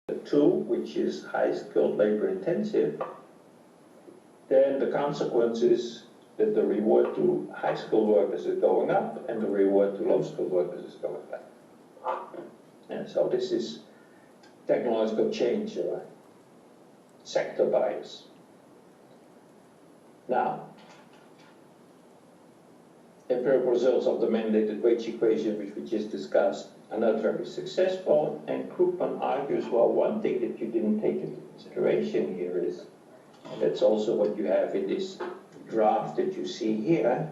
2, which is high skilled labor intensive, then the consequence is that the reward to high skilled workers is going up and the reward to low skilled workers is going down. And so this is technological change, sector bias. Now, empirical results of the mandated wage equation, which we just discussed, are not very successful, and Krugman argues, well, one thing that you didn't take into consideration here is, and that's also what you have in this graph that you see here,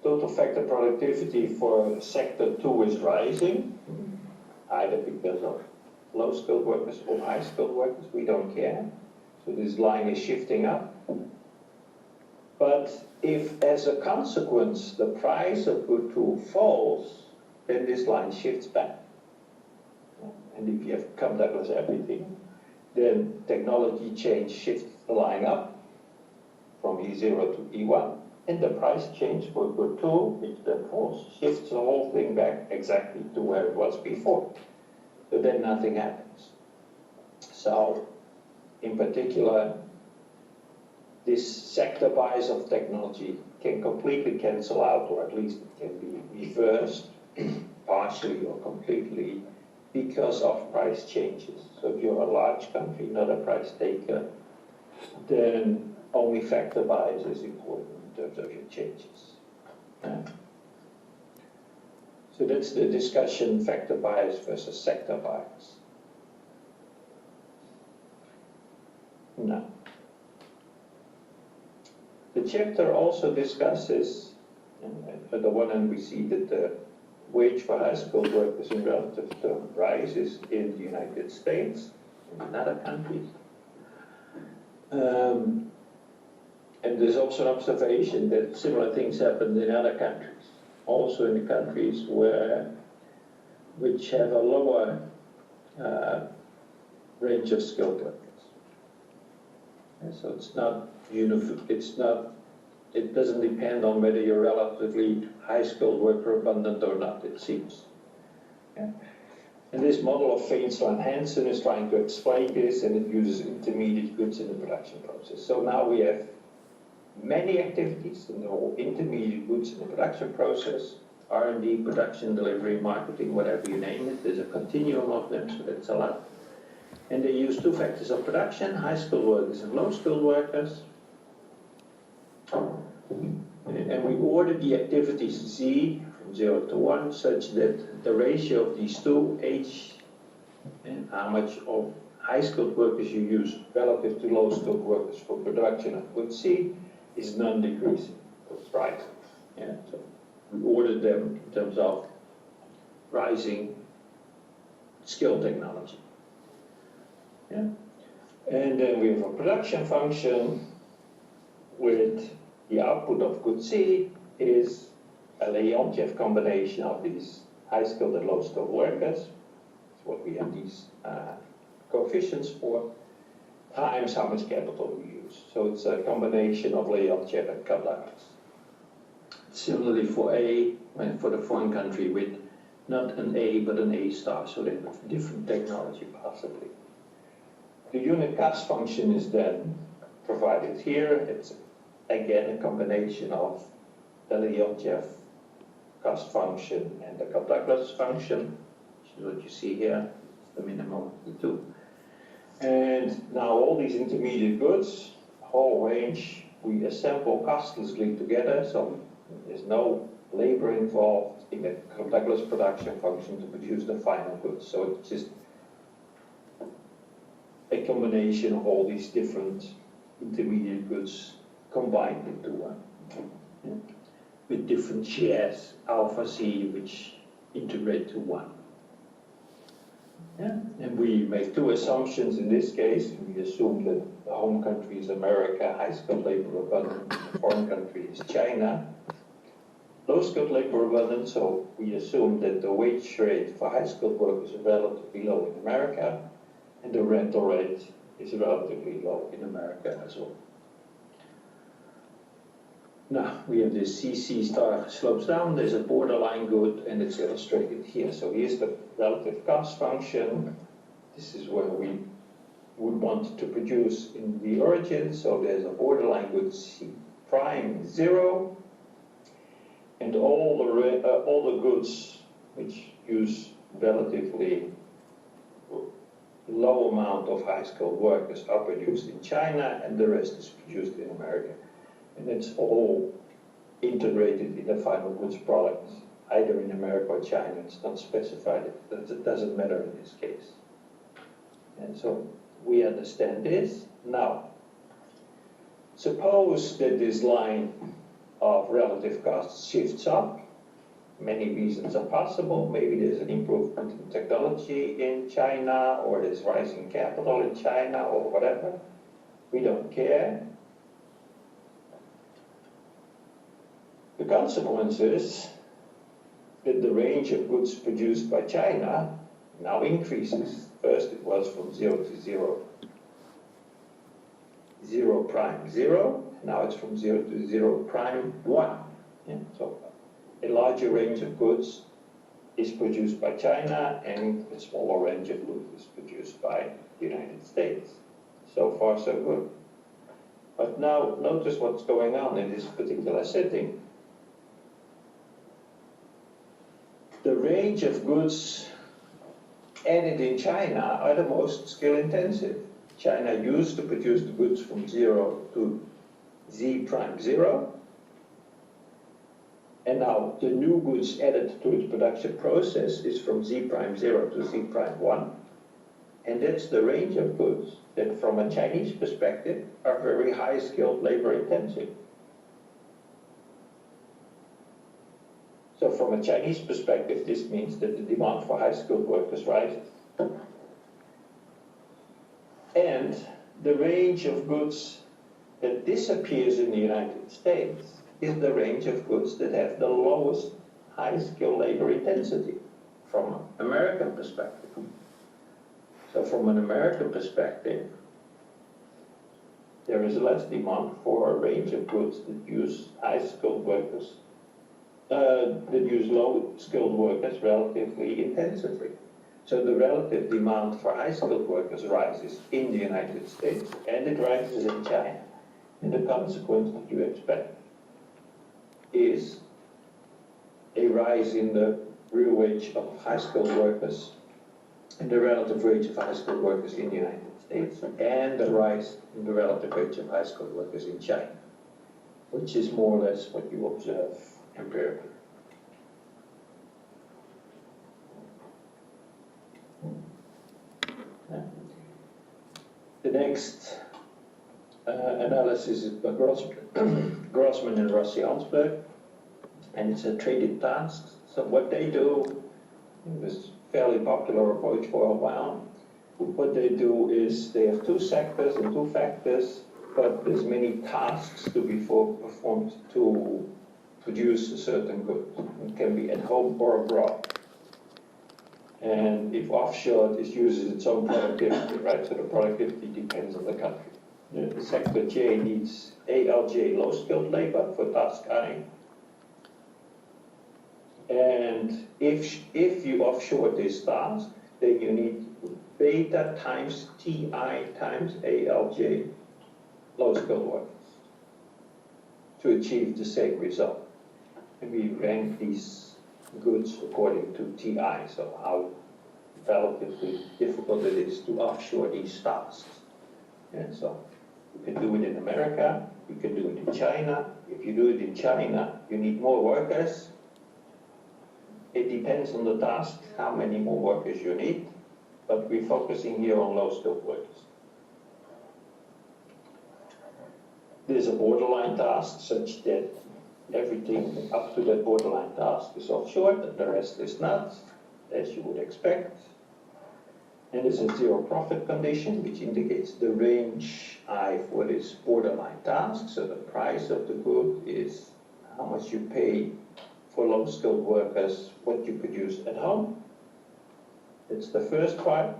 total factor productivity for sector 2 is rising, either because of low skilled workers or high skilled workers, we don't care. So this line is shifting up. But if, as a consequence, the price of good 2 falls, then this line shifts back. And if you have come Douglas everything, then technology change shifts the line up from E0 to E1, and the price change for good 2, which then falls, shifts the whole thing back exactly to where it was before. So then nothing happens. So, in particular, this sector bias of technology can completely cancel out, or at least it can be reversed, partially or completely, because of price changes. So if you're a large country, not a price taker, then only factor bias is important in terms of your changes. So that's the discussion, factor bias versus sector bias. Now, the chapter also discusses, on the one hand we see that the wage for high skilled workers in relative terms rises in the United States and in other countries. And there's also an observation that similar things happen in other countries, also in the countries which have a lower range of skilled workers. And so it's not it doesn't depend on whether you're relatively high skilled worker abundant or not, it seems. Yeah. And this model of Feenstra-Hansen is trying to explain this, and it uses intermediate goods in the production process. So now we have many activities in the whole intermediate goods in the production process, R&D, production, delivery, marketing, whatever you name it. There's a continuum of them, so that's a lot. And they use 2 factors of production, high skilled workers and low skilled workers. And we order the activities Z from 0 to 1 such that the ratio of these 2, H, and how much of high skilled workers you use relative to low skilled workers for production of good C, is non-decreasing, it's rising. Yeah, so we ordered them in terms of rising skill technology. Yeah. And then we have a production function with the output of good C is a Leontief combination of these high skilled and low skilled workers. That's what we have these coefficients for, times how much capital we use. So it's a combination of Leontief and Douglas. Similarly for A, and for the foreign country with not an A but an A star, so they have different technology possibly. The unit cost function is then provided here. It's again a combination of the Leontief cost function and the Douglas function, which is what you see here, it's the minimum of the 2. And now all these intermediate goods, whole range, we assemble costlessly together, so there's no labor involved in the Douglas production function to produce the final goods. So it's just a combination of all these different intermediate goods combined into one. Yeah. With different shares, alpha C, which integrate to 1. Yeah. And we make 2 assumptions in this case. We assume that the home country is America, high skilled labor abundant, the foreign country is China, low skilled labor abundant, so we assume that the wage rate for high skilled workers is relatively low in America, and the rental rate is relatively low in America as well. Now, we have this CC star slopes down, there's a borderline good, and it's illustrated here. So here's the relative cost function, This is where we would want to produce in the origin, so there's a borderline with C prime 0, and all the goods which use relatively low amount of high-skilled workers are produced in China, and the rest is produced in America. And it's all integrated in the final goods product, either in America or China. It's not specified. It doesn't matter in this case. And so we understand this. Now, suppose that this line of relative costs shifts up. Many reasons are possible. Maybe there's an improvement in technology in China, or there's rising capital in China, or whatever. We don't care. The consequence is that the range of goods produced by China now increases. First it was from 0 to 0, 0 prime 0. Now it's from 0 to 0 prime 1. Yeah, so a larger range of goods is produced by China, and a smaller range of goods is produced by the United States. So far, so good. But now, notice what's going on in this particular setting. The range of goods added in China are the most skill intensive. China used to produce the goods from 0 to Z prime 0. And now the new goods added to its production process is from Z prime 0 to Z prime 1. And that's the range of goods that from a Chinese perspective are very high skilled labor intensive. So from a Chinese perspective, this means that the demand for high skilled workers rises. And the range of goods that disappears in the United States is the range of goods that have the lowest high-skilled labor intensity from an American perspective. So from an American perspective, there is less demand for a range of goods that use high-skilled workers, that use low-skilled workers relatively intensively. So the relative demand for high-skilled workers rises in the United States, and it rises in China. And the consequence that you expect is a rise in the real wage of high-skilled workers and the relative wage of high-skilled workers in the United States, and a rise in the relative wage of high-skilled workers in China, which is more or less what you observe empirically. The next analysis is by Grossman and Rossi-Hansberg, and it's a traded task. So what they do, this fairly popular approach for a while, what they do is they have two sectors and two factors, but there's many tasks to be performed to produce a certain good. It can be at home or abroad. And if offshore, this uses its own productivity, right? So the productivity depends on the country. The sector J needs ALJ, low-skilled labor, for task I. And if you offshore this task, then you need beta times TI times ALJ, low-skilled workers, to achieve the same result. And we rank these goods according to TI, so how relatively difficult it is to offshore these tasks. And so you can do it in America, you can do it in China. If you do it in China, you need more workers. It depends on the task, how many more workers you need, but we're focusing here on low-skilled workers. There's a borderline task such that everything up to that borderline task is offshore, and the rest is not, as you would expect. And there's a zero profit condition, which indicates the range I for this borderline task. So the price of the good is how much you pay for low-skilled workers, what you produce at home. That's the first part.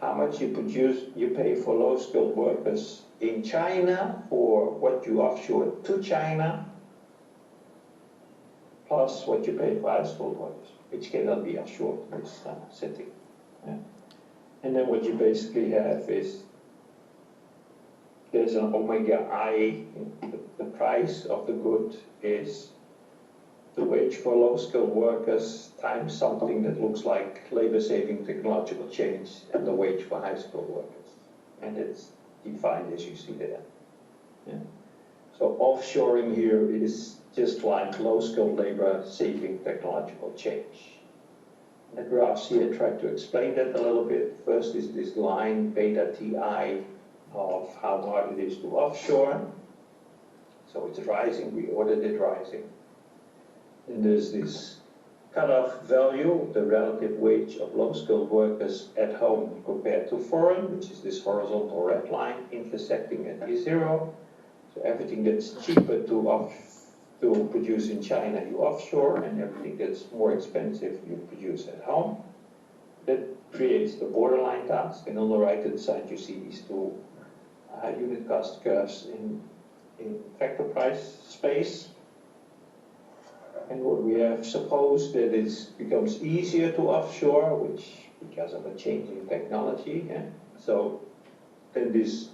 How much you pay for low-skilled workers in China for what you offshore to China, plus what you pay for high-skilled workers, which cannot be offshore in this setting. Yeah. And then what you basically have is there's an omega I, the price of the good is the wage for low-skilled workers times something that looks like labor-saving technological change and the wage for high-skilled workers. And it's defined as you see there. Yeah. So offshoring here is just like low-skilled labor-saving technological change. The graphs here try to explain that a little bit. First is this line, beta Ti, of how hard it is to offshore. So it's rising, we ordered it rising. And there's this cutoff value, the relative wage of low-skilled workers at home compared to foreign, which is this horizontal red line intersecting at E0. So everything that's cheaper to produce in China, you offshore, and everything that's more expensive, you produce at home. That creates the borderline task, and on the right-hand side you see these two unit cost curves in factor price space. And what we have supposed that it becomes easier to offshore, which because of a change in technology. Yeah? So then this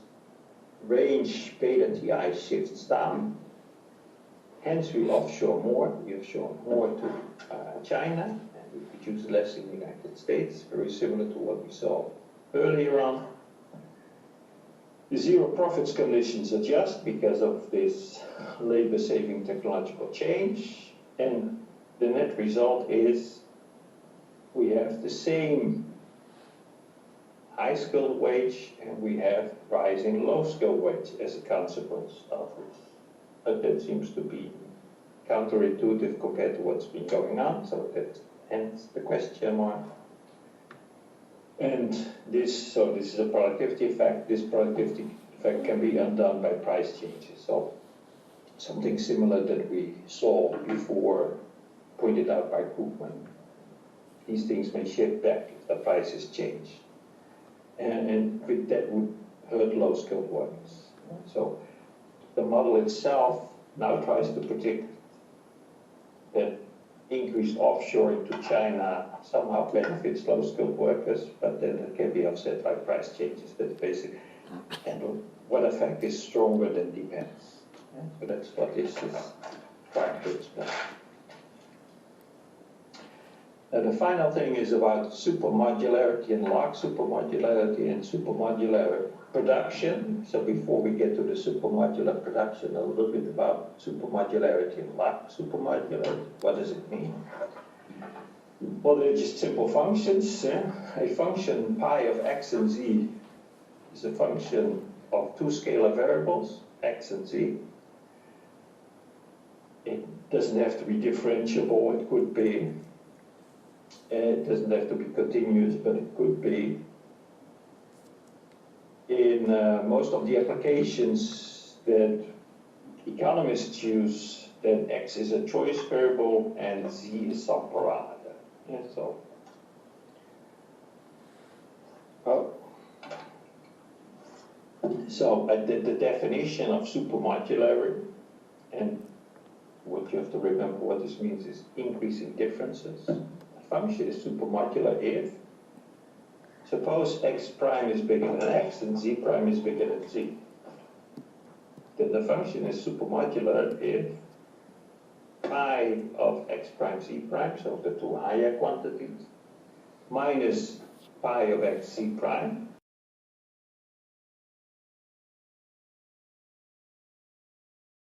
range beta Ti shifts down. Hence we offshore more. We offshore more to China, and we produce less in the United States, very similar to what we saw earlier on. The zero profits conditions adjust because of this labor-saving technological change. And the net result is we have the same high-skilled wage and we have rising low-skilled wage as a consequence of this. But that seems to be counterintuitive compared to what's been going on, so that ends the question mark. And this is a productivity effect. This productivity effect can be undone by price changes. So something similar that we saw before, pointed out by Koopman. These things may shift back if the prices change. And with that would hurt low-skilled workers. So the model itself now tries to predict that increased offshoring to China somehow benefits low-skilled workers, but then it can be offset by price changes. That's basic. And what effect is stronger than depends. So that's what this is trying to explain. The final thing is about supermodularity and large supermodularity and supermodular production. So before we get to the supermodular production, a little bit about supermodularity and large supermodularity. What does it mean? Well, they're just simple functions. A function pi of x and z is a function of two scalar variables, x and z. It doesn't have to be differentiable, it could be. It doesn't have to be continuous, but it could be. In most of the applications that economists use, then x is a choice variable and z is some parameter. Yeah, so the definition of supermodularity, and what you have to remember what this means is increasing differences. A function is supermodular if, suppose x prime is bigger than x and z prime is bigger than z. Then the function is supermodular if pi of x prime z prime, so the two higher quantities, minus pi of x z prime,